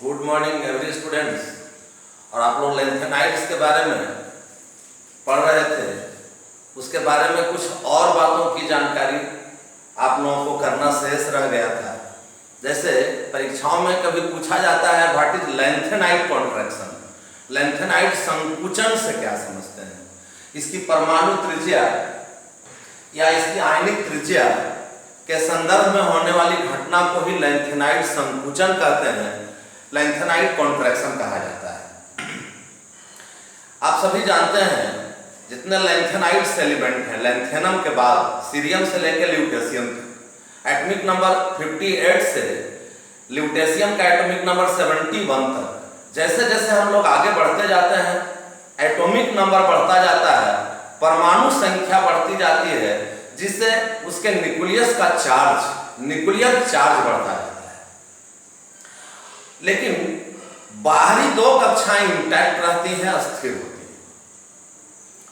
Good morning every students. और आप लोग लैंथेनाइड्स के बारे में पढ़ रहे थे, उसके बारे में कुछ और बातों की जानकारी आप लोगों को करना शेष रह गया था। जैसे परीक्षाओं में कभी पूछा जाता है what is lanthanide contraction, lanthanide संकुचन से क्या समझते हैं, इसकी परमाणु त्रिज्या या इसकी आयनिक त्रिज्या के संदर्भ में होने वाली घटना को ही लैंथेनाइड संकुचन कहते हैं, लैंथेनाइड कॉन्ट्रैक्शन कहा जाता है। आप सभी जानते हैं जितने लैंथेनाइड्स एलिमेंट हैं, लैंथेनम के बाद सीरियम से लेकर ल्यूटेशियम तक, एटॉमिक नंबर 58 से ल्यूटेशियम का एटॉमिक नंबर 71 तक, जैसे जैसे हम लोग आगे बढ़ते जाते हैं एटॉमिक नंबर बढ़ता जाता है, परमाणु संख्या बढ़ती जाती है, जिससे उसके न्यूक्लियस का चार्ज, न्यूक्लियर चार्ज बढ़ता जाता है। लेकिन बाहरी दो कक्षाएं इंटैक्ट रहती हैं, अस्थिर होती हैं,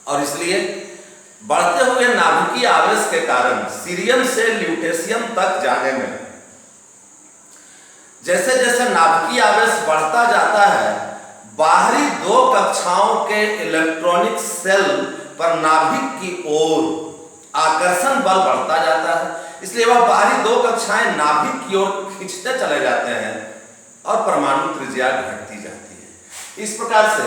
और इसलिए बढ़ते हुए नाभिकीय आवेश के कारण सीरियम से ल्यूटेशियम तक जाने में जैसे जैसे नाभिकीय आवेश बढ़ता जाता है, बाहरी दो कक्षाओं के इलेक्ट्रॉनिक सेल पर नाभिक की ओर आकर्षण बल बढ़ता जाता है, इसलिए वह बाहरी दो कक्षाएं नाभिक की ओर खींचते चले जाते हैं और परमाणु त्रिज्या घटती जाती है। इस प्रकार से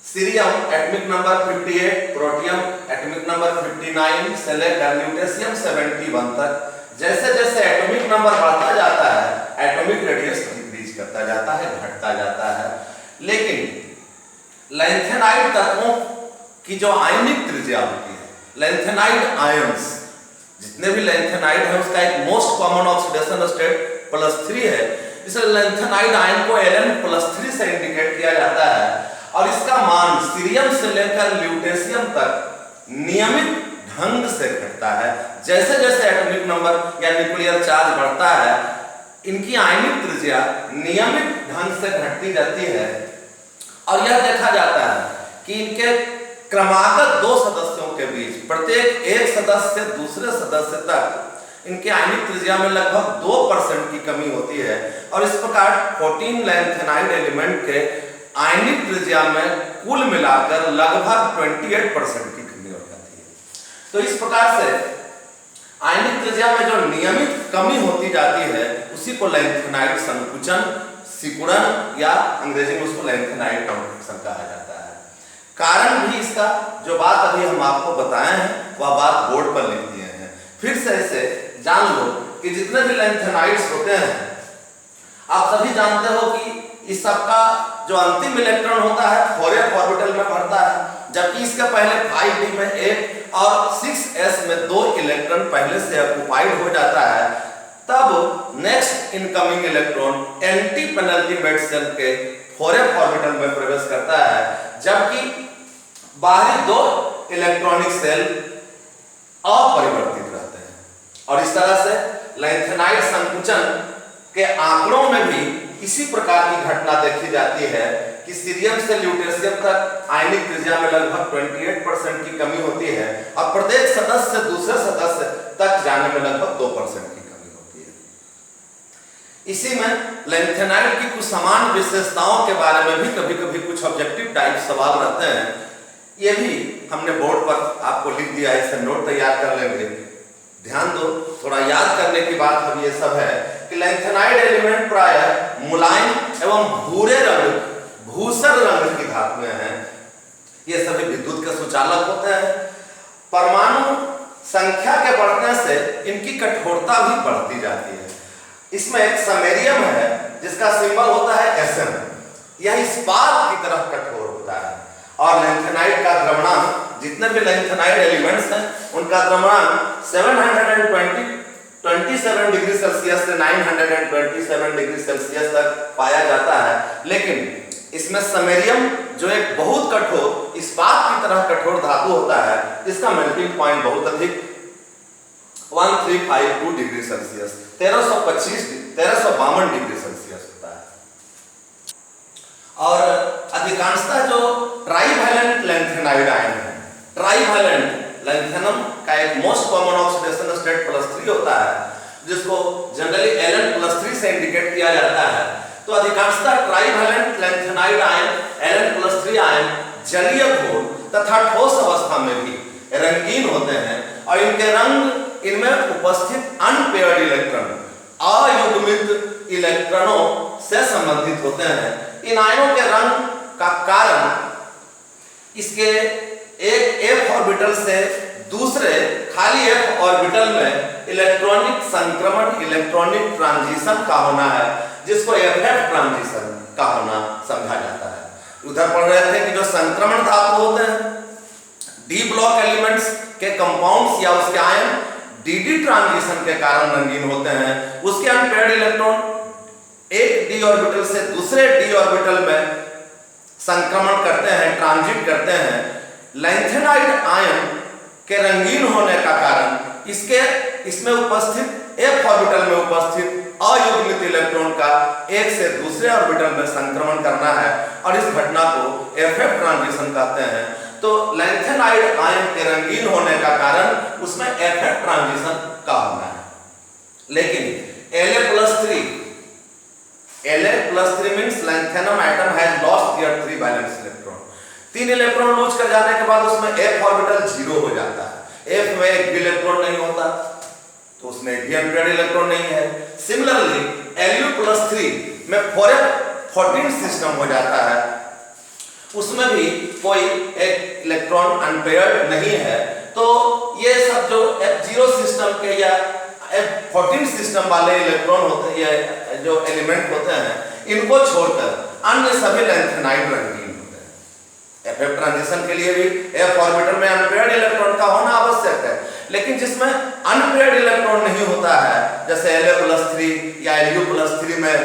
cerium atomic number 58, protium atomic number 59 से लेकर ल्यूटेशियम 71 तक जैसे जैसे एटॉमिक नंबर बढ़ता जाता है, एटॉमिक रेडियस डिक्रीज करता जाता है, घटता जाता है। लेकिन लैंथेनाइड तत्वों की जो आयनिक त्रिज्या होती है, लैंथेनाइड आयंस, जितने भी लैंथेनाइड है उसका एक मोस्ट कॉमन ऑक्सीडेशन स्टेट +3 है, इसलिए लैंथेनाइड आयन को Ln+3 से इंडिकेट किया जाता है, और इसका मान सीरियम से लेकर ल्यूटेशियम तक नियमित ढंग से घटता है। जैसे जैसे एटॉमिक नंबर या न्यूक्लियर चार्ज बढ़ता है, इनकी आयनिक त्रिज्या नियमित ढंग से घटती जाती है, और यह देखा जाता है कि इनके क्रमागत दो सदस्यों के बीच प्रत्येक एक सदस्य से दूसरे सदस्य तक इनके आयनिक त्रिज्या में लगभग 2% की कमी होती है, और इस प्रकार 14 लैंथेनाइड एलिमेंट के आयनिक त्रिज्या में कुल मिलाकर लगभग 28% की कमी हो जाती है। तो इस प्रकार से आयनिक त्रिज्या में जो नियमित कमी होती जाती है उसी को लैंथेनाइड संकुचन, सिकुड़न या अंग्रेजी में उसको लैंथेनाइड कॉन्ट्रैक्शन कहा जाता है। कारण भी इसका जो बात अभी हम आपको बताए हैं वह बात बोर्ड पर लिख दिए हैं। फिर से इसे जान लो कि जितने भी लैंथेनाइड्स होते हैं, आप सभी जानते हो कि इस सबका जो अंतिम इलेक्ट्रॉन होता है 4s ऑर्बिटल में भरता है, जबकि इसके पहले 5d में 1 और 6s में 2 इलेक्ट्रॉन पहले से ऑक्युपाइड हो जाता है। तब next incoming electron anti penultimate shell के 4s ऑर्बिटल में प्रवेश करता है, जबकि बाहरी दो इलेक्ट्रॉनिक सेल अपरिवर्तित रहते हैं। और इस तरह से लैंथेनाइड संकुचन के आंकड़ों में भी इसी प्रकार की घटना देखी जाती है कि सीरियम से ल्यूटेशियम तक आयनिक त्रिज्या में लगभग 28% की कमी होती है, और प्रत्येक सदस्य से दूसरे सदस्य तक जाने में लगभग 2% की कमी होती है। इसी में लैंथेनाइड की कुछ समान विशेषताओं के बारे में भी कभी कभी कुछ ऑब्जेक्टिव टाइप सवाल रहते हैं। ये भी हमने बोर्ड पर आपको लिख दिया है, इसे नोट तैयार कर लेंगे। ध्यान दो, थोड़ा याद करने की बात अब ये सब है कि लैंथेनाइड एलिमेंट प्रायः मुलायम एवं भूरे रंग, भूसर रंग की धातुएं हैं। ये सभी विद्युत के सुचालक होते हैं। परमाणु संख्या के बढ़ने से इनकी कठोरता भी बढ़ती जाती है। इसमें एक समैरियम है जिसका सिंबल होता है Sm, यह इस्पात की तरह कठोर होता है। और लैंथेनाइड का द्रव्यमान, जितने भी लैंथेनाइड एलिमेंट्स हैं उनका द्रव्यमान 727 डिग्री सेल्सियस से 927 डिग्री सेल्सियस तक पाया जाता है। लेकिन इसमें समैरियम जो एक बहुत कठोर, इस्पात की तरह कठोर धातु होता है, इसका मेल्टिंग पॉइंट बहुत अधिक 1352 डिग्री सेल्सियस 1352 डिग्री सेल्सियस होता है। और अधिकांशतः जो ट्राइवैलेंट लैंथेनाइड आयन है, ट्राइवैलेंट लैंथेनम का एक मोस्ट कॉमन ऑक्सीडेशन स्टेट +3 होता है, जिसको जनरली Ln+3 से इंडिकेट किया जाता है। तो अधिकांशतः trivalent lanthanide ion Ln+3 ion जलीय घोल तथा ठोस अवस्था में भी रंगीन होते हैं और इनके रंग इनमें उपस्थित अनपेयर्ड इलेक्ट्रॉन अयुग्मित इलेक्ट्रॉनों से संबंधित होते हैं। इन आयनों के रंग का कारण इसके एक f ऑर्बिटल से दूसरे खाली f ऑर्बिटल में इलेक्ट्रॉनिक संक्रमण इलेक्ट्रॉनिक ट्रांजिशन का होना है, जिसको FF ट्रांजिशन का होना समझा जाता है। उधर पढ़ रहे थे कि जो संक्रमण धातु होते हैं डी ब्लॉक एलिमेंट्स के कंपाउंड्स या उसके आयन dd ट्रांजिशन के कारण रंगीन होते हैं। उसके अनपेयर्ड इलेक्ट्रॉन एक d ऑर्बिटल से दूसरे d ऑर्बिटल में संक्रमण करते हैं, ट्रांजिट करते हैं। लैंथेनाइड आयन के रंगीन होने का कारण इसमें उपस्थित f ऑर्बिटल में उपस्थित अयुग्मित इलेक्ट्रॉन का एक से दूसरे ऑर्बिटल में संक्रमण करना है और इस घटना को FF ट्रांजिशन कहते हैं। तो लैंथेनाइड आयन के रंगीन होने का कारण उसमें FF ट्रांजिशन का होना है। लेकिन La+3 means lanthanum atom has lost their 3 valence electron। 3 electron lose कर जाने के बाद उसमें f ऑर्बिटल 0 हो जाता है। f में एक भी इलेक्ट्रॉन नहीं होता, तो उसमें भी अनपेयर्ड इलेक्ट्रॉन नहीं है। सिमिलरली Lu+3 में 4f14 सिस्टम हो जाता है, उसमें भी कोई एक इलेक्ट्रॉन अनपेयर्ड नहीं है। तो ये सब जो F0 सिस्टम के या F14 सिस्टम वाले इलेक्ट्रॉन होते हैं या जो एलिमेंट होते हैं, इनको छोड़कर अन्य सभी लैंथेनाइड रंगीन होते हैं। FF ट्रांजिशन के लिए भी f ऑर्बिटल में अनपेयर्ड इलेक्ट्रॉन का होना आवश्यक है, लेकिन जिसमें अनपेयर्ड इलेक्ट्रॉन नहीं होता है, जैसे La+3 या Lu+3 में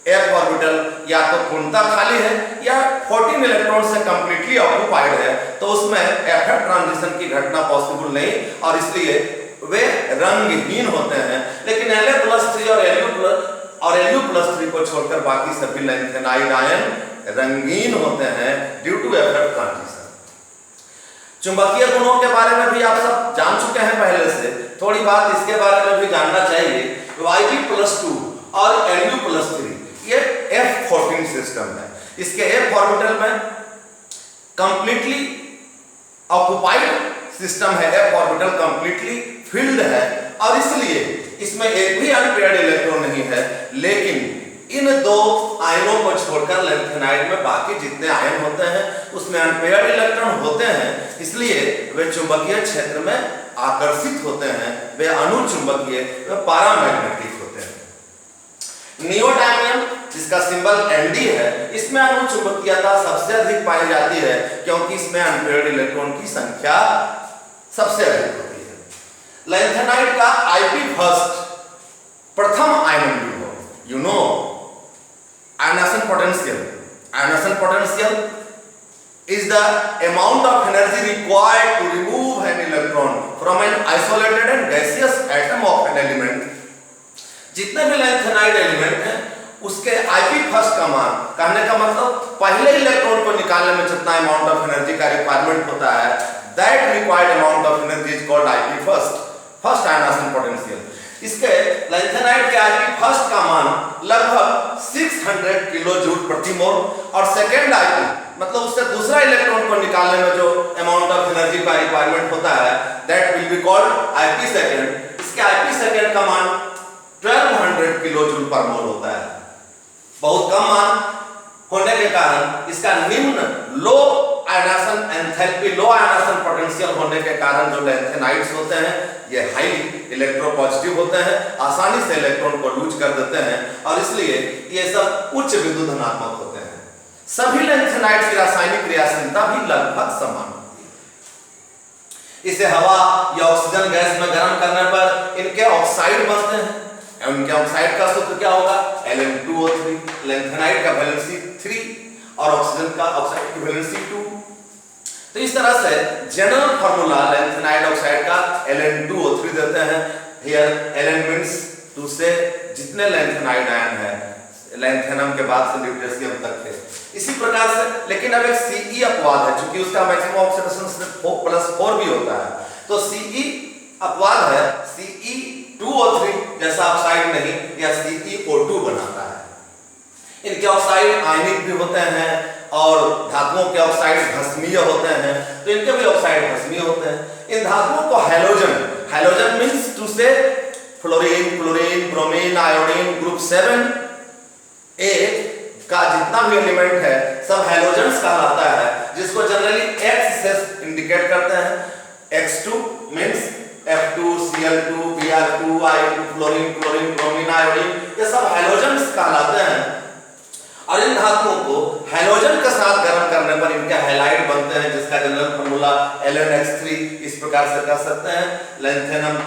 f ऑर्बिटल या तो पूर्णतः खाली है या 14 इलेक्ट्रॉन से कंप्लीटली ऑक्युपाइड है, तो उसमें FF ट्रांजिशन की घटना पॉसिबल नहीं और इसलिए वे रंगहीन होते हैं। लेकिन La+3 और Lu+3 को छोड़कर बाकी सभी लैंथेनाइड आयन रंगीन होते हैं ड्यू टू FF ट्रांजिशन। चुंबकीय गुणों के बारे में भी आप सब जान चुके हैं पहले से, थोड़ी बात इसके बारे में भी जानना चाहिए। Yb+2 और Lu+3 ये F14 सिस्टम है। इसके f ऑर्बिटल में कंप्लीटली ऑक्युपाइड सिस्टम है, f ऑर्बिटल कंप्लीटली फिल्ड है और इसलिए इसमें एक भी अनपेयर्ड इलेक्ट्रॉन नहीं है। लेकिन इन दो आयनों को छोड़कर लैंथेनाइड में बाकी जितने आयन होते हैं उसमें अनपेयर्ड इलेक्ट्रॉन होते हैं, इसलिए वे चुंबकीय क्षेत्र में आकर्षित होते हैं, वे अनुचुंबकीय, वे पैरामैग्नेटिक होते हैं। नियोडायमियम जिसका सिंबल Nd है, इसमें अनुचुंबकीयता सबसे अधिक पाई जाती है क्योंकि इसमें अनपेयर्ड इलेक्ट्रॉन की संख्या सबसे अधिक होती है। लैंथेनाइड का Ip1 प्रथम आयनन विभव, you know ionisation potential. Ionisation potential is the amount of energy required to remove an electron from an isolated and gaseous atom of an element। जितने भी लैंथेनाइड एलिमेंट हैं उसके Ip1 का मान, कहने का मतलब पहले इलेक्ट्रॉन को निकालने में जितना अमाउंट ऑफ एनर्जी का रिक्वायरमेंट होता है, that required amount of energy is called Ip1, first ionisation potential. इसके लैंथेनाइड के Ip1 का मान लगभग 600 किलो जूल प्रति मोल और सेकेंड Ip मतलब उससे दूसरा इलेक्ट्रॉन को निकालने में जो अमाउंट ऑफ एनर्जी का रिक्वायरमेंट होता है, that will be called Ip2। इसके Ip2 का मान 1200 किलो जूल पर मोल होता है। बहुत कम मान होने के कारण इसका निम्न लो आयनासन एंथैल्पी, लो आयनासन पोटेंशियल होने के कारण जो लैंथेनाइड्स होते हैं ये हाईली इलेक्ट्रोपॉजिटिव होते हैं, आसानी से इलेक्ट्रॉन को लूज कर देते हैं और इसलिए ये सब उच्च बिंदु धनात्मक होते हैं। सभी लैंथेनाइड्स की रासायनिक क्रियाशीलता भी लगभग समान होती है। इसे हवा या ऑक्सीजन गैस में गर्म करने पर इनके ऑक्साइड बनते हैं। उनके ऑक्साइड का सूत्र क्या होगा? Ln2O3। लैंथेनाइड का वैलेंसी 3 और ऑक्सीजन का ऑक्साइड की वैलेंसी 2। तो इस तरह से जनरल फार्मूला लैंथेनाइड ऑक्साइड का Ln2O3 देते हैं। हियर Ln मींस टू से जितने लैंथेनाइड आयन है लैंथेनम के बाद से ल्यूटेशियम तक है। इसी प्रकार से लेकिन अब एक Ce अपवाद है, क्योंकि उसका मैक्सिमम ऑक्सीडेशन 4+4 भी होता है, तो Ce अपवाद है। Ce CeO3 जैसा ऑक्साइड नहीं, यह CeO2 बनाता है। इनके ऑक्साइड आयनिक भी होते हैं और धातुओं के ऑक्साइड भस्मीय होते हैं, तो इनके भी ऑक्साइड भस्मीय होते हैं। इन धातुओं को हैलोजन मींस टू से fluorine, chlorine, bromine, iodine, group 7A का जितना भी एलिमेंट है सब हैलोजेंस कहलाता है, जिसको जनरली X से इंडिकेट करते हैं। X2 means F2, Cl2, Br2, I2, fluorine, chlorine, bromine, iodine, ये सब हैलोजेंस कहलाते हैं। और इन धातुओं को हैलोजन के साथ गर्म करने पर इनके हैलाइड बनते हैं, जिसका जनरल फार्मूला LnX3 इस प्रकार से कह सकते हैं। लैंथेनम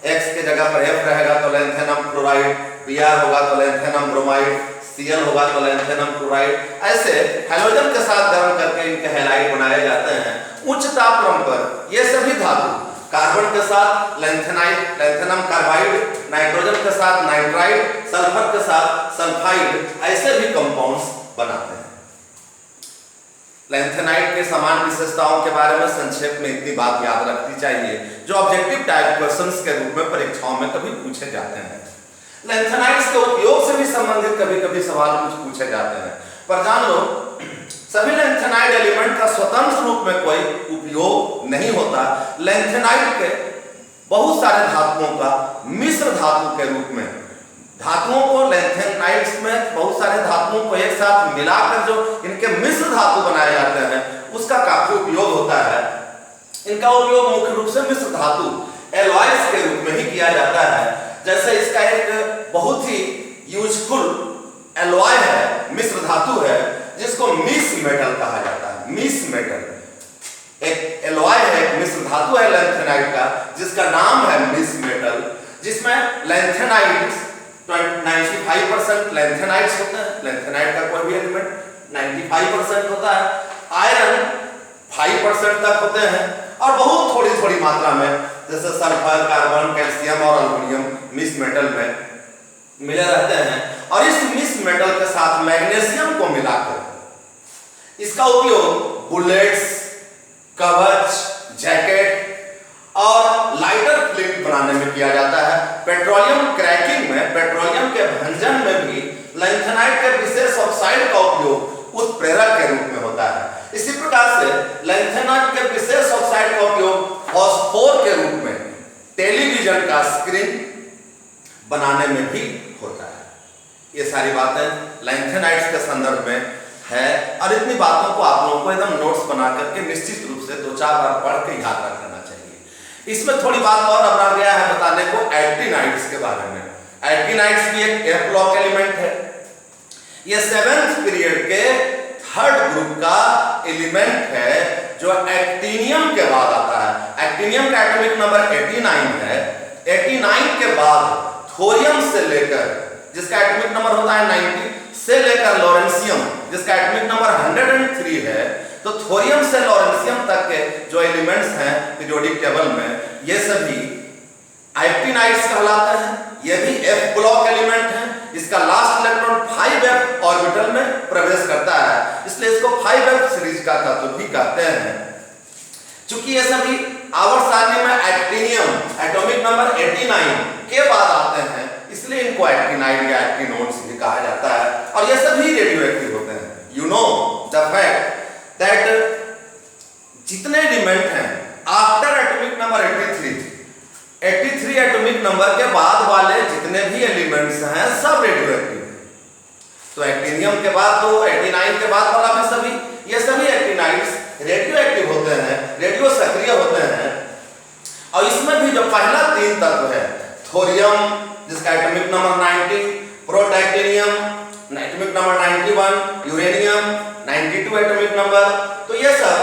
X के जगह पर F रहेगा तो लैंथेनम क्लोराइड, Br होगा तो लैंथेनम ब्रोमाइड, Cl होगा तो लैंथेनम क्लोराइड। ऐसे हैलोजन के साथ गर्म करके इनके हैलाइड बनाए जाते हैं। उच्च तापक्रम पर ये सभी धातु कार्बन के साथ लैंथेनम कार्बाइड, नाइट्रोजन के साथ नाइट्राइड, सल्फर के साथ सल्फाइड, ऐसे भी कंपाउंड्स बनाते हैं। लैंथेनाइड के समान विशेषताओं के बारे में संक्षेप में इतनी बात याद रखनी चाहिए, जो ऑब्जेक्टिव टाइप क्वेश्चंस के रूप में परीक्षाओं में कभी पूछे जाते हैं। लैंथेनाइड्स के उपयोग से भी संबंधित कभी-कभी सवाल कुछ पूछे जाते हैं, पर जान लो सभी लैंथेनाइड एलिमेंट का स्वतंत्र रूप में कोई उपयोग नहीं होता। लैंथेनाइड के बहुत सारे धातुओं का मिश्र धातु के रूप में, धातुओं को लैंथेनाइड्स में बहुत सारे धातुओं को एक साथ मिलाकर जो इनके मिश्र धातु बनाए जाते हैं, उसका काफी उपयोग होता है। इनका उपयोग मुख्य रूप से मिश्र धातु एलॉयज के रूप में ही किया जाता है। जैसे इसका एक बहुत ही यूजफुल एलॉय है, मिश्र धातु है, जिसको मिस मेटल कहा जाता है। मिस मेटल एक एलॉय है, मिश्र धातु है लैंथेनाइड का, जिसका नाम है मिस मेटल, जिसमें लैंथेनाइड्स 95% लैंथेनाइड्स होते हैं। लैंथेनाइड का कोई भी एलिमेंट 95% होता है। आयरन 5% तक होते हैं और बहुत थोड़ी थोड़ी मात्रा में जैसे सल्फर, कार्बन, कैल्शियम और एल्युमिनियम मिस मेटल में मिले रहते हैं। और इस मिस मेटल के साथ मैग्नीशियम को मिलाकर इसका उपयोग बुलेट्स, कवच, जैकेट और लाइटर फ्लिंट बनाने में किया जाता है। पेट्रोलियम क्रैकिंग में, पेट्रोलियम के भंजन में भी लैंथेनाइड के विशेष ऑक्साइड का उपयोग उत्प्रेरक के रूप में होता है। इसी प्रकार से लैंथेनाइड के विशेष ऑक्साइड का उपयोग फॉस्फोर के रूप में टेलीविजन का स्क्रीन बनाने में भी होता है। ये सारी बातें लैंथेनाइड्स के संदर्भ में है और इतनी बातों को आप लोगों को एकदम नोट्स बना करके निश्चित रूप से 2-4 बार पढ़ के याद रख लेना चाहिए। इसमें थोड़ी बात और अब आ गया है बताने को एक्टिनाइड्स के बारे में। एक्टिनाइड्स भी एक F ब्लॉक एलिमेंट है। ये 7th पीरियड के 3rd ग्रुप का एलिमेंट है जो एक्टिनियम के बाद आता है। एक्टिनियम का एटॉमिक नंबर 89 है। 89 के बाद थोरियम से लेकर, जिसका एटॉमिक नंबर होता है 90, से लेकर लॉरेंशियम जिसका एटॉमिक नंबर 103 है, तो थोरियम से लॉरेंशियम तक के जो एलिमेंट्स हैं पीरियोडिक टेबल में, ये सभी एक्टिनाइड्स कहलाते हैं। ये भी F ब्लॉक एलिमेंट है। इसका लास्ट इलेक्ट्रॉन 5f ऑर्बिटल में प्रवेश करता है, इसलिए इसको 5f सीरीज का तत्व भी कहते हैं। चूंकि ये सभी आवर्त सारणी में एक्टिनियम एटॉमिक नंबर 89 के बाद आते हैं, इसलिए इनको एक्टिनाइड या एक्टिनोड्स भी कहा जाता है। और ये सभी रेडियोएक्टिव होते हैं। You know the fact that जितने एलिमेंट हैं after atomic number 83 atomic number के बाद वाले जितने भी एलिमेंट्स हैं सब रेडियोएक्टिव हैं। तो एक्टिनियम के बाद तो 89 के बाद वाला भी सभी, ये सभी एक्टिनाइड्स रेडियोएक्टिव होते हैं, रेडियो सक्रिय होते हैं। और इसमें भी जो पहला 3 तत्व है, थोरियम जिसका atomic number 90, protactinium atomic number 91, uranium 92 atomic number, तो ये सब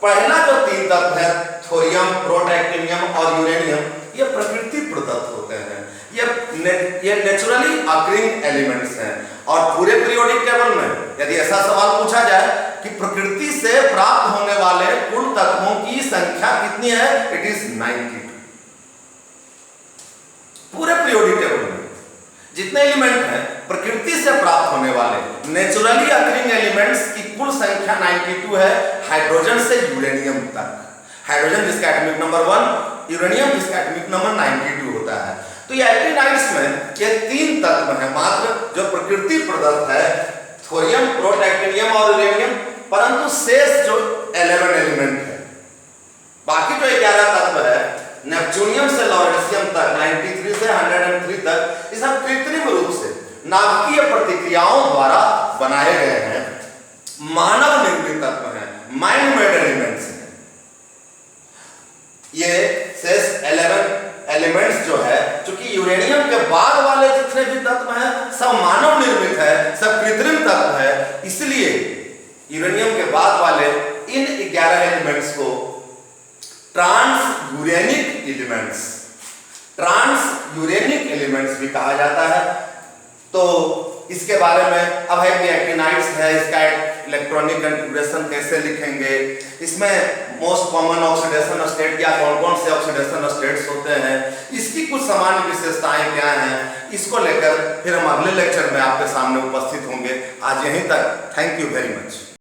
पहला जो 3 तत्व है थोरियम, प्रोटैक्टिनियम और यूरेनियम, ये प्रकृति प्रदत्त होते हैं। ये नेचुरली अकरिंग एलिमेंट्स हैं। और पूरे पीरियोडिक टेबल में यदि ऐसा सवाल पूछा जाए कि प्रकृति से प्राप्त होने वाले कुल तत्वों की संख्या कितनी है, इट इज 92। पूरे पीरियोडिक टेबल में जितने एलिमेंट हैं प्रकृति से प्राप्त होने वाले नेचुरली अकरिंग एलिमेंट्स की कुल संख्या 92 है, हाइड्रोजन से यूरेनियम तक। हाइड्रोजन जिसका एटॉमिक नंबर 1, यूरेनियम जिसका एटॉमिक नंबर 92 होता है। तो तो ये एक्टिनाइड्स में ये 3 तत्व हैं मात्र जो प्रकृति प्रदत्त है, थोरियम, प्रोटैक्टिनियम और यूरेनियम, परंतु शेष जो 11 एलिमेंट है, बाकी जो 11 तत्व है नेपच्यूनियम से लॉरेंसियम तक 93 से 103 तक, ये सब कृत्रिम रूप से नाभिकीय प्रतिक्रियाओं द्वारा बनाए गए हैं, मानव निर्मित तत्व हैं, माइंड मेड एलिमेंट्स हैं। ये शेष 11 एलिमेंट्स जो है, चूंकि यूरेनियम के बाद वाले जितने भी तत्व हैं सब मानव निर्मित है, सब कृत्रिम तत्व है, इसलिए यूरेनियम के बाद वाले इन 11 एलिमेंट्स को ट्रांस यूरेनिक एलिमेंट्स भी कहा जाता है। तो इसके बारे में अब है कि एक्टिनाइड्स है, इसका इलेक्ट्रॉनिक कॉन्फ़िगरेशन कैसे लिखेंगे, इसमें मोस्ट कॉमन ऑक्सीडेशन स्टेट या कौन कौन से ऑक्सीडेशन स्टेट्स होते हैं, इसकी कुछ सामान्य विशेषताएं क्या हैं, इसको लेकर फिर हम अगले लेक्चर में आपके सामने उपस्थित होंगे। आज यहीं तक, थैंक यू वेरी मच।